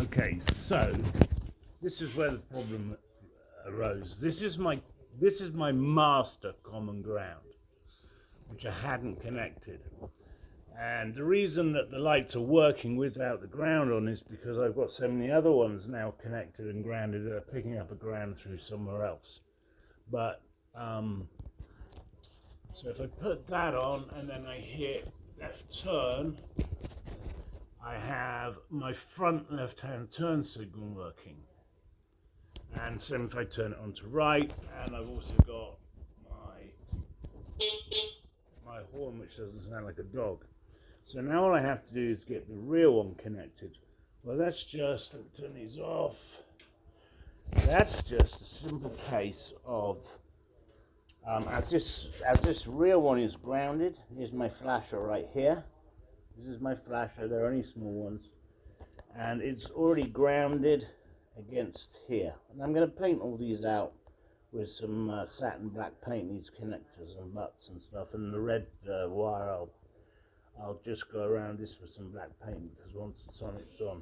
Okay, so this is where the problem arose. This is my master common ground, which I hadn't connected. And the reason that the lights are working without the ground on is because I've got so many other ones now connected and grounded that are picking up a ground through somewhere else. But so if I put that on and then I hit left turn, I have my front left-hand turn signal working. And same if I turn it on to right, and I've also got my horn, which doesn't sound like a dog. So now all I have to do is get the rear one connected. Well, let me turn these off. That's just a simple case of, as this rear one is grounded, here's my flasher right here. This is my flasher, they're only small ones. And it's already grounded against here. And I'm going to paint all these out with some satin black paint, these connectors and butts and stuff, and the red wire I'll just go around this with some black paint, because once it's on, it's on.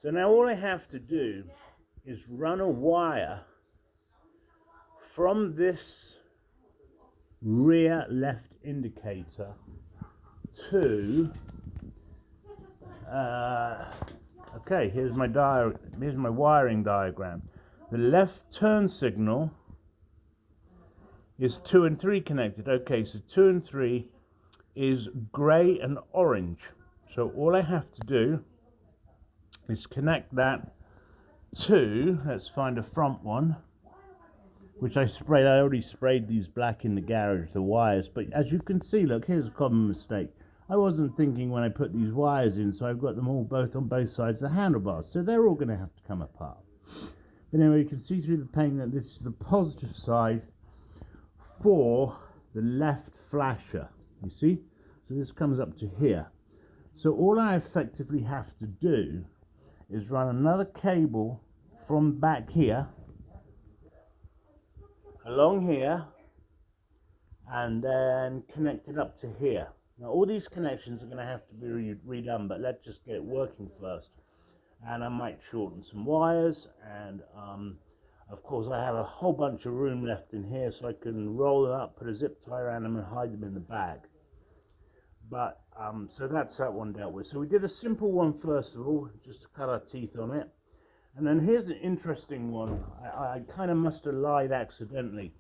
So now all I have to do is run a wire from this rear left indicator to okay, here's my wiring diagram. The left turn signal is 2 and 3 connected. Okay, so 2 and 3 is grey and orange. So all I have to do is connect that to, let's find a front one, which I already sprayed these black in the garage, the wires. But as you can see, look, here's a common mistake. I wasn't thinking when I put these wires in, so I've got them all both on both sides of the handlebars. So they're all going to have to come apart. But anyway, you can see through the paint that this is the positive side for the left flasher, you see? So this comes up to here. So all I effectively have to do is run another cable from back here, along here, and then connect it up to here. Now all these connections are going to have to be redone, but let's just get it working first. And I might shorten some wires, and of course I have a whole bunch of room left in here, so I can roll them up, put a zip tie around them and hide them in the bag. But so that's that one dealt with. So we did a simple one first of all, just to cut our teeth on it. And then here's an interesting one. I kind of must have lied accidentally,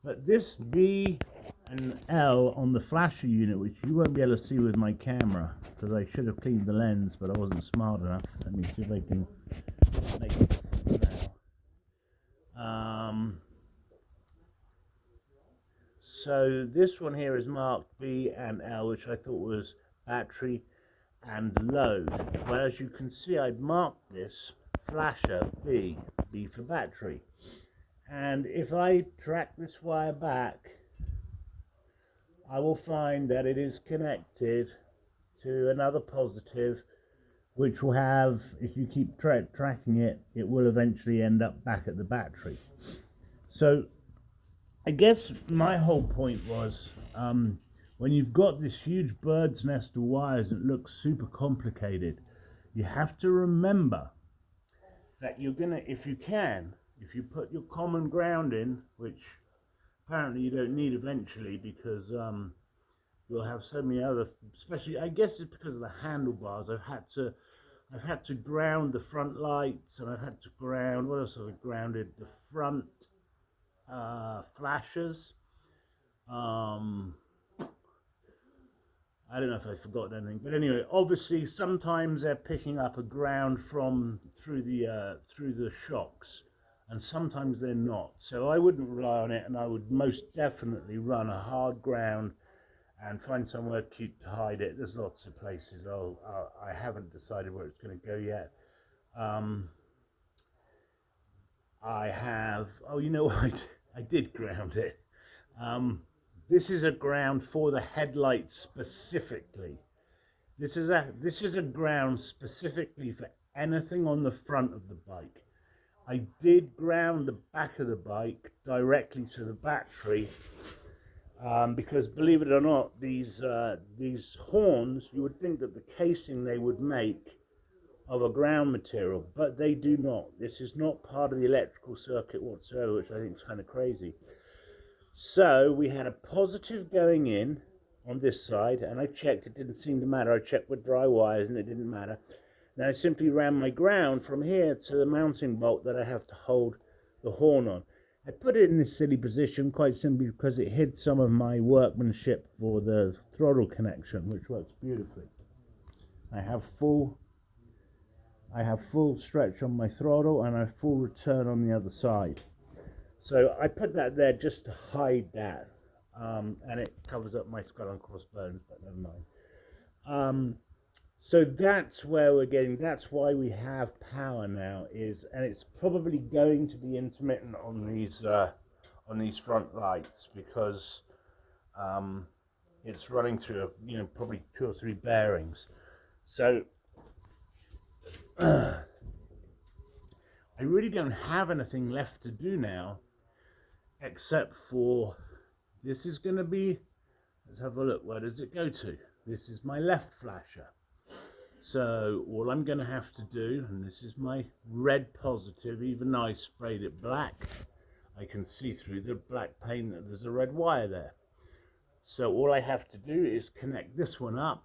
but this B and L on the flasher unit, which you won't be able to see with my camera because I should have cleaned the lens, but I wasn't smart enough. Let me see if I can make it now. So this one here is marked B and L, which I thought was battery and load. Well, as you can see, I'd marked this flasher B for battery. And if I track this wire back, I will find that it is connected to another positive, which will have, if you keep tracking it, it will eventually end up back at the battery. So I guess my whole point was, when you've got this huge bird's nest of wires that looks super complicated, you have to remember that you're gonna, if you put your common ground in, which apparently you don't need eventually, because you'll have so many other, especially I guess it's because of the handlebars. I've had to ground the front lights, and I've had to ground, what else have I grounded? The front flashers. I don't know if I've forgotten anything, but anyway, obviously sometimes they're picking up a ground from through the shocks, and sometimes they're not. So I wouldn't rely on it, and I would most definitely run a hard ground and find somewhere cute to hide it. There's lots of places. I haven't decided where it's going to go yet. I have. Oh, you know what? I did ground it. This is a ground for the headlights specifically. This is a ground specifically for anything on the front of the bike. I did ground the back of the bike directly to the battery, because believe it or not, these horns, you would think that the casing they would make of a ground material, but they do not. This is not part of the electrical circuit whatsoever, which I think is kind of crazy. So we had a positive going in on this side, and I checked, it didn't seem to matter. I checked with dry wires and it didn't matter. Then I simply ran my ground from here to the mounting bolt that I have to hold the horn on. I put it in this silly position quite simply because it hid some of my workmanship for the throttle connection, which works beautifully. I have full stretch on my throttle and I have full return on the other side. So I put that there just to hide that, and it covers up my skull and crossbones, but never mind. So that's where we're getting, that's why we have power now, and it's probably going to be intermittent on these front lights, because it's running through probably 2 or 3 bearings. So I really don't have anything left to do now, except for, this is going to be, let's have a look, where does it go to? This is my left flasher. So all I'm going to have to do, and this is my red positive, even though I sprayed it black, I can see through the black paint that there's a red wire there. So all I have to do is connect this one up,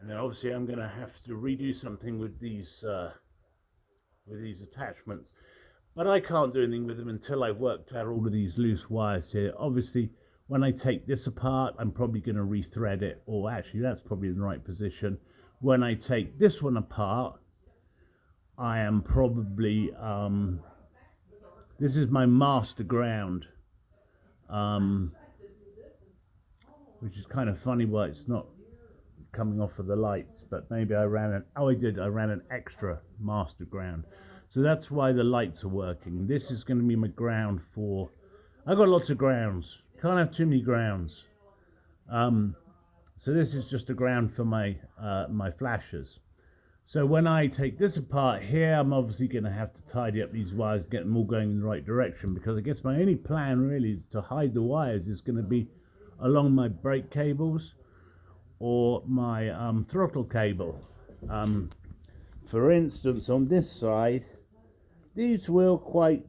and then obviously I'm going to have to redo something with these attachments. But I can't do anything with them until I've worked out all of these loose wires here. Obviously, when I take this apart, I'm probably going to rethread it, or actually that's probably in the right position. When I take this one apart, I am probably, this is my master ground, which is kind of funny why it's not coming off of the lights, but maybe I ran an extra master ground. So that's why the lights are working. This is going to be my ground for, I've got lots of grounds, can't have too many grounds. So this is just a ground for my my flashers. So when I take this apart here, I'm obviously going to have to tidy up these wires, get them all going in the right direction, because I guess my only plan really is to hide the wires is going to be along my brake cables or my throttle cable. For instance, on this side, these will quite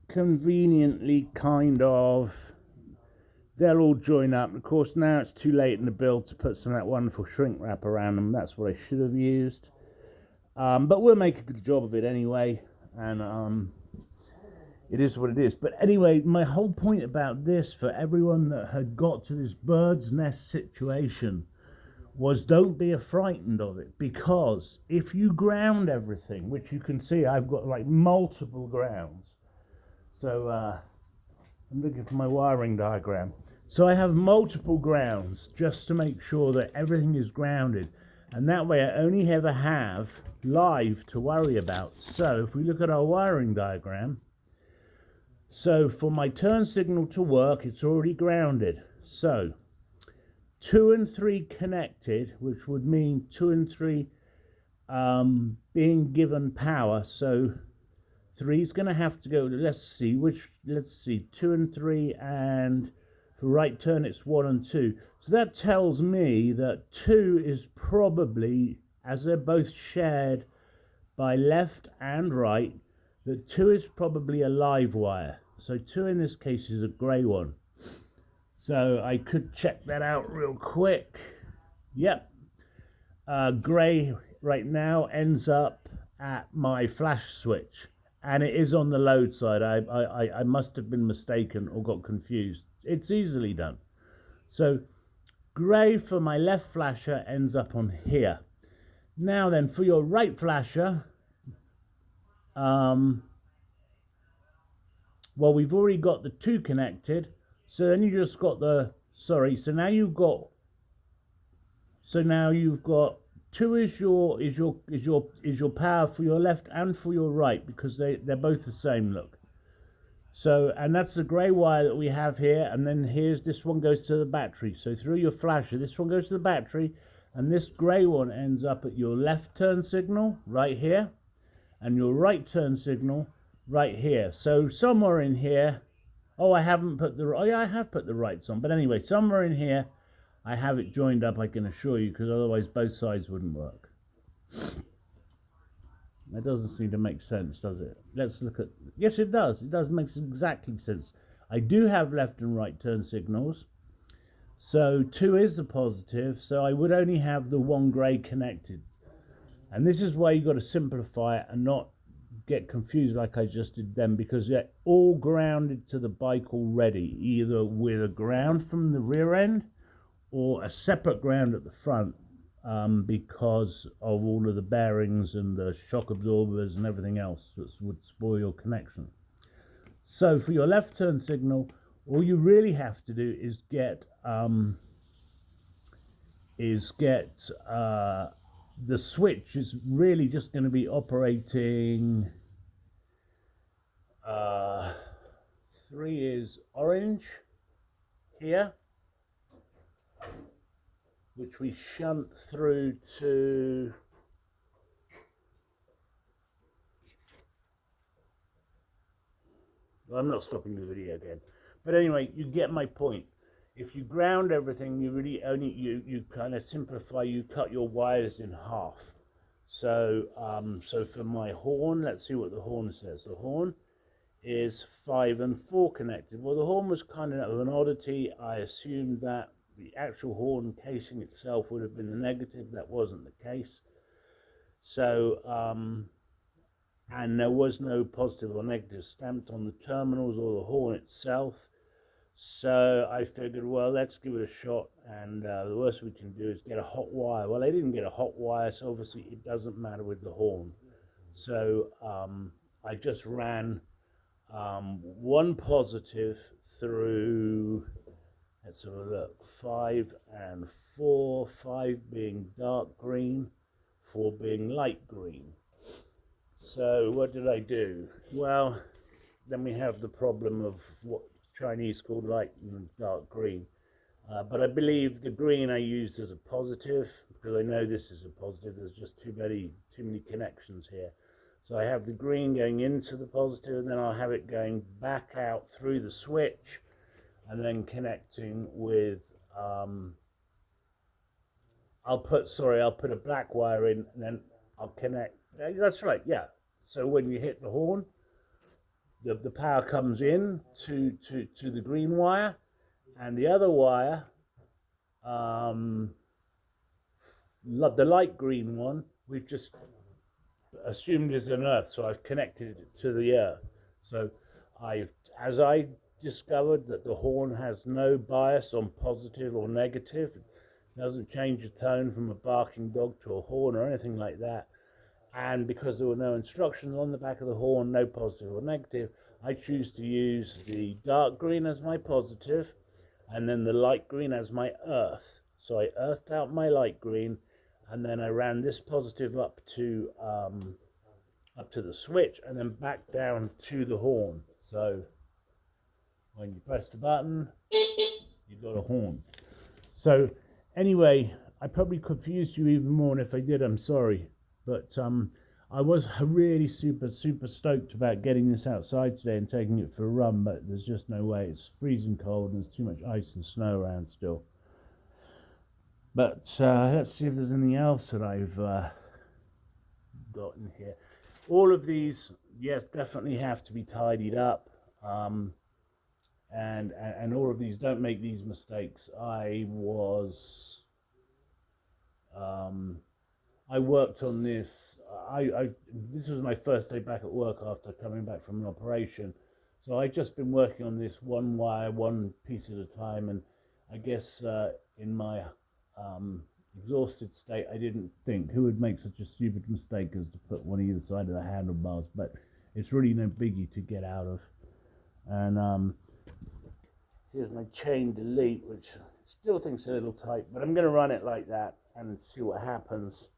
conveniently they'll all join up. Of course, now it's too late in the build to put some of that wonderful shrink wrap around them. That's what I should have used. But we'll make a good job of it anyway. And it is what it is. But anyway, my whole point about this, for everyone that had got to this bird's nest situation, was don't be frightened of it. Because if you ground everything, which you can see, I've got like multiple grounds. So I'm looking for my wiring diagram. So I have multiple grounds just to make sure that everything is grounded, and that way I only ever have live to worry about. So if we look at our wiring diagram, so for my turn signal to work, it's already grounded. So 2 and 3 connected, which would mean 2 and 3 being given power. So 3 is going to have to go, let's see, 2 and 3, and for right turn it's 1 and 2. So that tells me that 2 is probably, as they're both shared by left and right, that 2 is probably a live wire. So 2 in this case is a grey one. So I could check that out real quick. Yep. Grey right now ends up at my flash switch. And it is on the load side. I must have been mistaken or got confused. It's easily done. So grey for my left flasher ends up on here. Now then, for your right flasher, well, we've already got the 2 connected. So then you just got the, sorry, so now you've got 2 is your power for your left and for your right, because they're both the same, look. So, and that's the grey wire that we have here, and then this one goes to the battery. So through your flasher, this one goes to the battery, and this grey one ends up at your left turn signal right here, and your right turn signal right here. So somewhere in here, I have put the rights on, but anyway, somewhere in here I have it joined up, I can assure you, because otherwise both sides wouldn't work. That doesn't seem to make sense, does it? Let's look at... Yes, it does. It does make exactly sense. I do have left and right turn signals. So 2 is the positive, so I would only have the 1 grey connected. And this is why you've got to simplify it and not get confused like I just did then, because they're all grounded to the bike already, either with a ground from the rear end or a separate ground at the front, because of all of the bearings and the shock absorbers and everything else that would spoil your connection. So for your left turn signal, all you really have to do is get the switch is really just going to be operating. 3 is orange here, which we shunt through to well, I'm not stopping the video again, but anyway, you get my point. If you ground everything, you really only you kind of simplify. You cut your wires in half. So so for my horn, let's see what the horn says. The horn is 5 and 4 connected. Well, the horn was kind of an oddity. I assumed that the actual horn casing itself would have been the negative. That wasn't the case. So and there was no positive or negative stamped on the terminals or the horn itself. So I figured, well, let's give it a shot, and the worst we can do is get a hot wire. Well, I didn't get a hot wire, so obviously it doesn't matter with the horn. So I just ran 1 positive through, let's have a look, 5 and 4, 5 being dark green, 4 being light green. So what did I do? Well, then we have the problem of what Chinese call light and dark green. But I believe the green I used as a positive, because I know this is a positive. There's just too many connections here. So I have the green going into the positive, and then I'll have it going back out through the switch, and then connecting with, I'll put a black wire in, and then I'll connect. That's right, yeah. So when you hit the horn, the power comes in to the green wire, and the other wire, the light green one, we've just assumed is an earth, so I've connected it to the earth. So as I discovered that the horn has no bias on positive or negative, it doesn't change the tone from a barking dog to a horn or anything like that. And because there were no instructions on the back of the horn, no positive or negative, I choose to use the dark green as my positive and then the light green as my earth. So I earthed out my light green, and then I ran this positive up to the switch and then back down to the horn. So when you press the button, you've got a horn. So anyway, I probably confused you even more, and if I did, I'm sorry. But I was really super stoked about getting this outside today and taking it for a run, but there's just no way. It's freezing cold and there's too much ice and snow around still. But let's see if there's anything else that I've got in here. All of these, yes, definitely have to be tidied up. And all of these, don't make these mistakes. I worked on this. This was my first day back at work after coming back from an operation. So I've just been working on this 1 wire, 1 piece at a time. And I guess in my exhausted state, I didn't think who would make such a stupid mistake as to put one either side of the handlebars. But it's really no biggie to get out of. And here's my chain delete, which still thinks a little tight, but I'm going to run it like that and see what happens.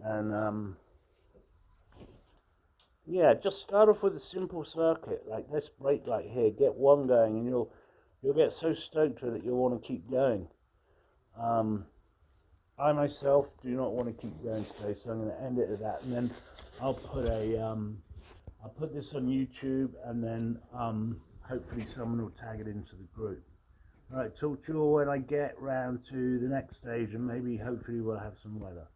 And yeah, just start off with a simple circuit like this brake light here. Get 1 going, and you'll get so stoked with it you'll want to keep going. I myself do not want to keep going today, so I'm going to end it at that, and then I'll put this on YouTube, and then hopefully someone will tag it into the group. All right, talk to you all when I get round to the next stage, and maybe hopefully we'll have some weather.